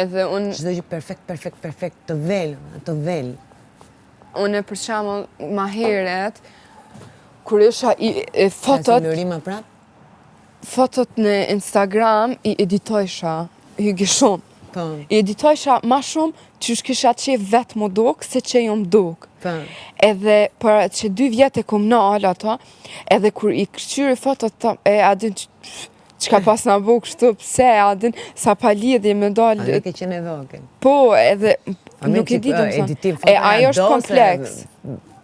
Edhe unë... Çdo gjë perfekt, të vel. Unë për shembull ma heret, kur isha fotot në Instagram i editojsha, hyge shumë. I editojsha ma shumë që kisha që vetë më duk, se që jo më duk. Edhe për që 2 vjetë e kom nalë ato, edhe kur i kërqyri fotot e adin që ka pas në bu kështu, pse adin, sa pa lidhje me dalë... A në ke qenë e vogël. Po, edhe nuk e di të më thonë. E ajo është kompleks.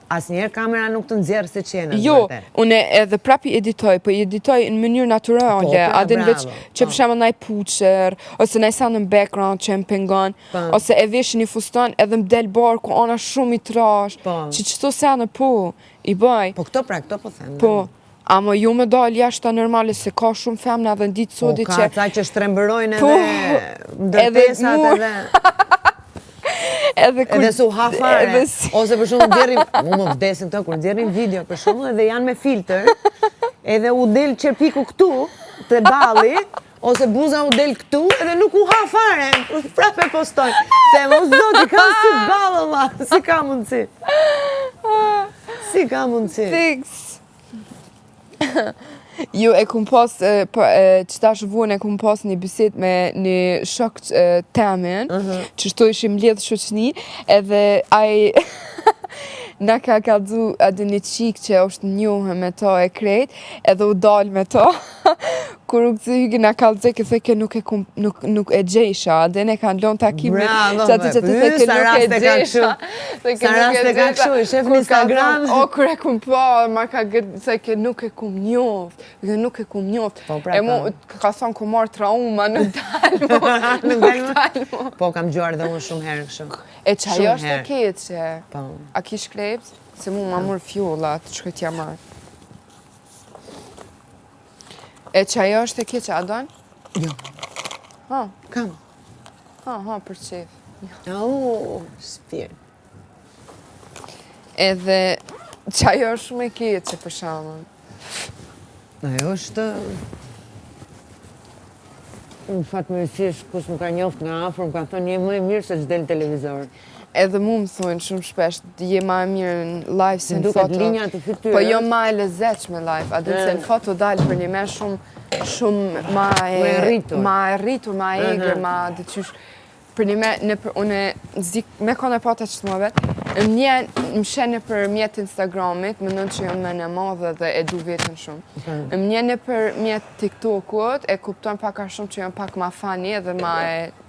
Asnjëherë kamera nuk të nxjerrë se qenë. Jo, unë edhe prapi editoj, po i editoj në mënyrë naturale, adin veç që për shembull ndaj puçer, ose ndaj sa në background që më pengon, ose e vesh një fustan edhe më del barku ana shumë i trash, që çto sene po, i bëj. Po këto po them. Po, ama ju me dal jashta normale se ka shumë femna dhe në ditë sodi që... Po, ka ca që shtrembërojnë edhe ndërtesat edhe... Edhe su hafare, ose për shumë nxjerrim, mu më vdesin të, kur nxjerrim video për shumë, edhe janë me filter, edhe u del qerpiku këtu, të balli, ose buza u del këtu, edhe nuk u hafare, prape postoj, se më zoti, ka si balë, ma, si ka mundësi. Si ka mundësi. Fix. Jo, e kum pas, qëta shëvuën e kum pas një biset me një shok temen, që shto ishim lidhë shoqni, edhe aj na ka kalzu edhe një qik që është njohë me to e krejt, edhe u dalë me to, kur u këtë hygi na kalzu ke theke nuk e gjejsha, dhe ne kanë lonë takimi, që atë që të theke nuk e gjejsha. Sa rast e ka këshu, i shef në Instagram. O, kur e kum pa, ma ka gëtë, theke nuk e kum njoft, dhe nuk e kum njoft. E mu, ka thonë ku marë trauma, nuk dalë mu. Po, kam gjuar dhe unë shumë herë këshu. E që ajo është e ketë që, a kish krejpës? Se mu ma mërë fjollat, që këtë ja marë. E që ajo është e ketë që a donë? Jo. Ha? Kam. Ha, për qef. Shpirë. Edhe që ajo është shumë e ketë që për shamën. Ajo është... Në fatë mërësish, kus më ka njoftë nga afër, më ka thonë një më e mirë se që del televizor. Edhe mu më thonë shumë shpesh, je ma e mirë në live se në foto. Duket linja të fytyrës. Po jo ma e lezeq me live, a dhe se në foto dalë për një me shumë ma e rritur, ma e egrë, ma dhe qysh. Për një me, une me kone pata që të më vetë, më shene për mjetë Instagramit, më nënë që jam me në madhe dhe e du vetën shumë. Më njene për mjetë TikTokut, e kupton pak a shumë që jam pak ma funny edhe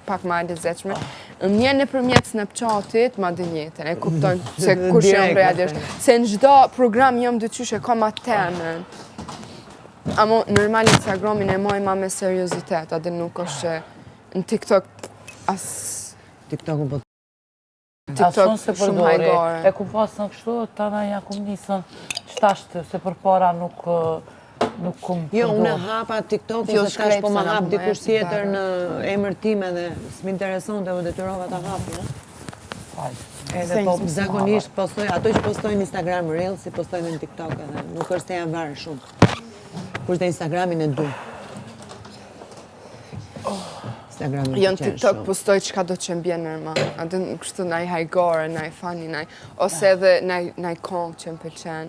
pak ma e lezeqme. Më njene për mjetë Snapchatit, ma dhe njetën, e kupton se kush jam realisht. Se në gjdo program jam dhe qysh e ka ma temen. Amo, normal Instagramin e moj ma me seriozitet, adhe nuk është që në TikTok TikTok po... TikTok shumë hajgore. E ku pas në kështu, të na ja kum nisën qëtashtë, se për para nuk kum përdo. Jo, unë hapa TikTok, ose shkash po ma hap dikush tjetër në emër tim edhe s'mi intereson të detyrova të hapi. Edhe po zakonisht postoj, ato që postojnë Instagram Reels, si postojnë në TikTok edhe, nuk është e janë varë shumë. Kur të Instagramin e du. Jo në TikTok postoj qka do që mbje nërma. Adë në kështu naj hajgore, naj funny, ose edhe naj kong që më pëlqen.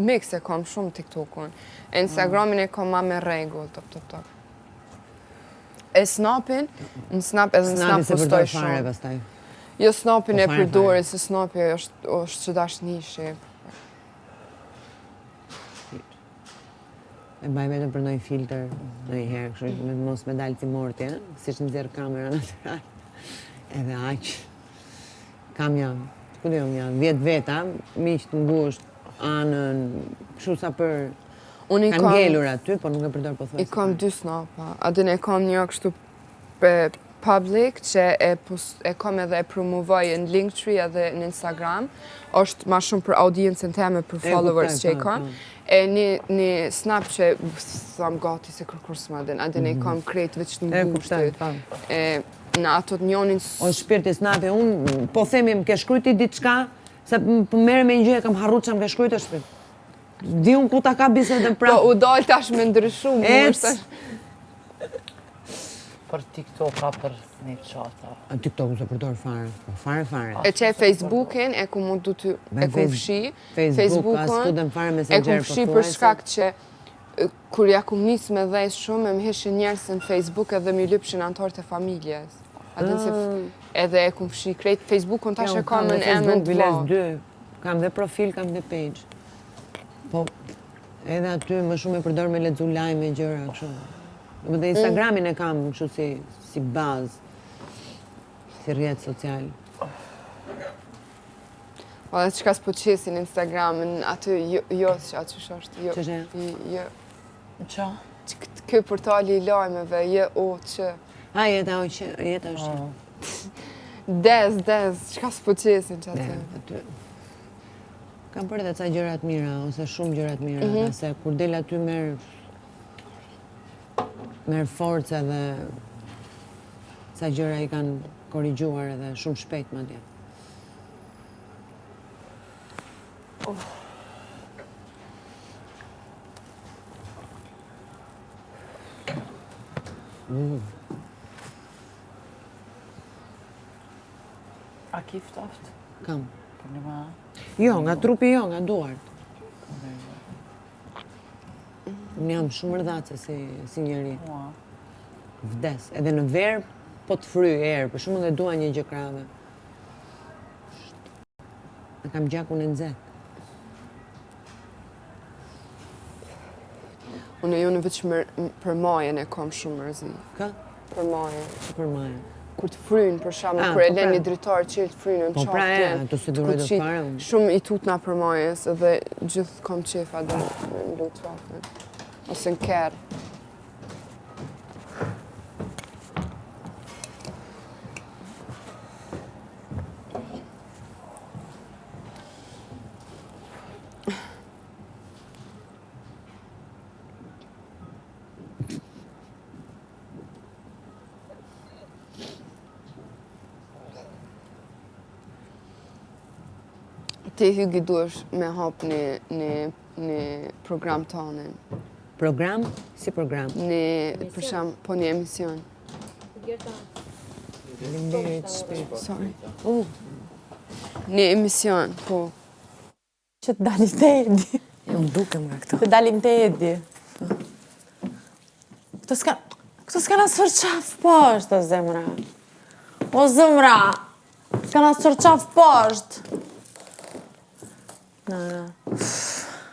Mix e kom shumë TikTokun. Instagramin e kom ma me regull, top. E Snapin, në Snap postoj shumë. Jo Snapin e përdori, se Snapi është që dash nishi. E baj vetëm për nëjë filter në i herë, kështu me mos me dalë si morti, si që nëzirë kamera natural. Edhe aqë. Kam janë, ku dhe jam janë, 10 veta, miqtë ngusht, anën, kështu sa për... Kanë ngelur aty, por nuk e përdor po thosë. I kam 2 snapa, adin e kam një kështu për public që e kam edhe e promovoj në Linktree edhe në Instagram. është ma shumë për audiencën teme, për followers që i kam. E një snap që tham gati se kërkur s'ma den, adin e kam krejt veç në ngushtit. Në ato të njonin... O shpirti snapi, unë po themi më ke shkrujti diçka, se mere me një gjë e kam harru që më ke shkrujti shpirt. Di unë ku ta ka bisedën prapë. Po, u dojnë tash me ndryshu, më është tash... për TikTok-a, për Snapchat-a. TikTok se përdor fare, fare. E që Facebookin e ku mund të e ku fshi. Facebook, as studem fare e Messenger ku fshi për shkak që kur ja kum nis me dhejsh shumë, më heshin njerëz në Facebook edhe më lypshin anëtarët e familjes. Edhe e kum fshi krejt Facebookun tash e kam në emën të vlog. Kam dhe profil, kam dhe page. Po, edhe aty më shumë e përdor me lexu lajme, gjëra, kështu. Dhe Instagramin e kam kështu si bazë, si rrjet social. Po dhe qka s'po qesin Instagramin, aty jo që aty është, jo. Jo. Qa? Kë portali i lajmeve, jo o që. A, jeta është. Dez, qka s'po qesin që aty. Kam për edhe ca gjërat mira, ose shumë gjërat mira, se kur del aty merë forca dhe ca gjëra i kanë korrigjuar edhe shumë shpejt madje. A ki ftoft? Kam. Problema? Jo, nga trupi jo, nga duart. Unë jam shumë rëdhace si njëri. Vdes. Edhe në verë, po të fry erë, për shumë dhe dua një gjë krave. Në kam gjakun e nxehtë. Unë jo në veç për majen e kam shumë mërzi. Ka? Për majen. Që për maja? Kur të frynë, për shamë, kur e len një dritarë që të frynë në qaftë. Po pra e, ato si duroj do fare. Shumë i tutna për majes, edhe gjithë kam qefa dhe në lutë qaftë. Ose në kerë. Ti Hygi duesh me hap një program tonin. Program? Si program? Për sham, po një emision. Sorry. Një emision, po. Që të dalim të Edi. Unë dukem nga këto. Të dalim të Edi. Këto s'ka sër qaf poshtë, o zemra. O zemra! S'ka sër qaf poshtë. Na.